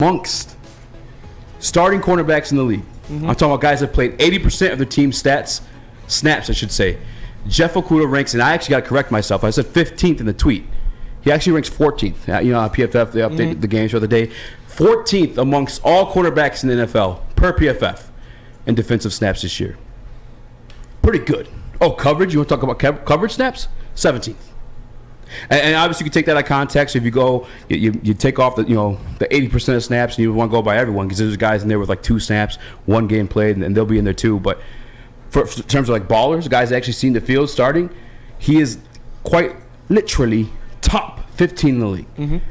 amongst starting cornerbacks in the league. I'm talking about guys that played 80% of their team snaps, I should say. Jeff Okudah ranks, and I actually got to correct myself. I said 15th in the tweet. He actually ranks 14th. You know, on PFF, they update the games for the day. 14th amongst all quarterbacks in the NFL per PFF in defensive snaps this year. Pretty good. Oh, coverage? You want to talk about coverage snaps? 17th. And obviously you can take that out of context. If you go, you take off the 80% of snaps, and you want to go by everyone, because there's guys in there with like 2 snaps, 1 game played, and they'll be in there too. But for in terms of like ballers, guys that actually seen the field starting, he is quite literally top 15 in the league. And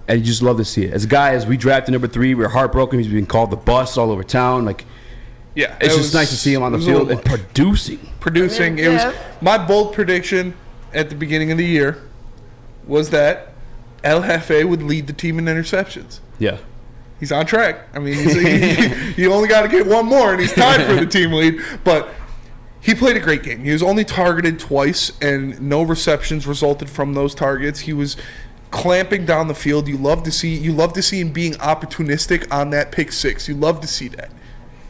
you just love to see it. As a guy, as we drafted number 3, we were heartbroken. He's being called the bus all over town. Like, yeah, it's just nice to see him on the field and producing. It was my bold prediction at the beginning of the year was that El Jefe would lead the team in interceptions. Yeah. He's on track. I mean, you only got to get one more, and he's tied for the team lead. But he played a great game. He was only targeted twice, and no receptions resulted from those targets. He was clamping down the field. You love to see him being opportunistic on that pick 6. You love to see that.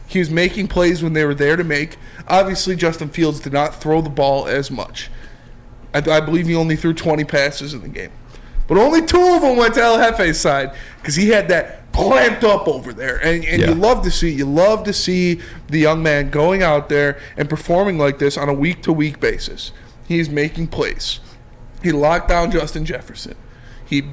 He was making plays when they were there to make. Obviously, Justin Fields did not throw the ball as much. I believe he only threw 20 passes in the game. But only 2 of them went to El Jefe's side because he had that clamped up over there. And you love to see the young man going out there and performing like this on a week-to-week basis. He's making plays. He locked down Justin Jefferson. He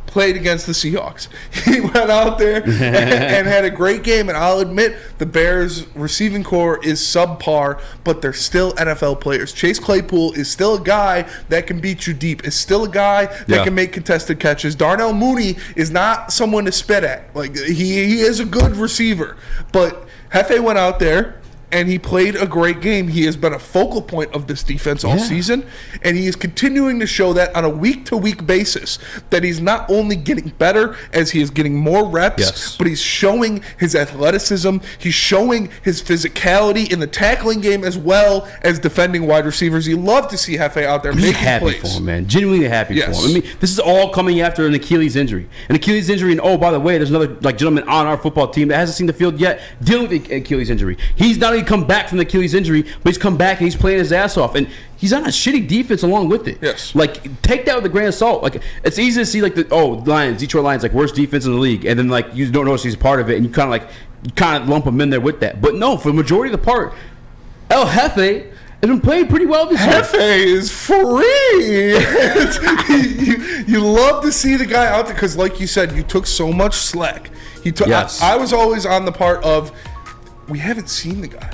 played against the Seahawks. He went out there and had a great game. And I'll admit, the Bears' receiving core is subpar, but they're still NFL players. Chase Claypool is still a guy that can beat you deep. Is still a guy that can make contested catches. Darnell Mooney is not someone to spit at. Like, he is a good receiver. But Jefe went out there and he played a great game. He has been a focal point of this defense all season, and he is continuing to show that on a week-to-week basis, that he's not only getting better as he is getting more reps, but he's showing his athleticism. He's showing his physicality in the tackling game as well as defending wide receivers. You love to see Jefe out there making happy plays. for him, man. Genuinely happy for him. I mean, this is all coming after an Achilles injury. An Achilles injury, and oh, by the way, there's another gentleman on our football team that hasn't seen the field yet dealing with the Achilles injury. He's not even come back from the Achilles injury, but he's come back and he's playing his ass off, and he's on a shitty defense along with it. Yes. Like, take that with a grain of salt. Like, it's easy to see Detroit Lions, like, worst defense in the league, and then like you don't notice he's part of it, and you kind of lump him in there with that. But no, for the majority of the part, El Jefe has been playing pretty well this year. Jefe is free. You love to see the guy out there because, like you said, you took so much slack. I was always on the part of, we haven't seen the guy.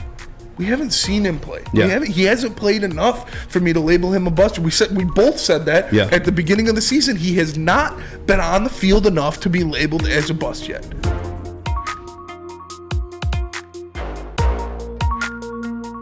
We haven't seen him play. He hasn't played enough for me to label him a bust. We both said that at the beginning of the season. He has not been on the field enough to be labeled as a bust yet.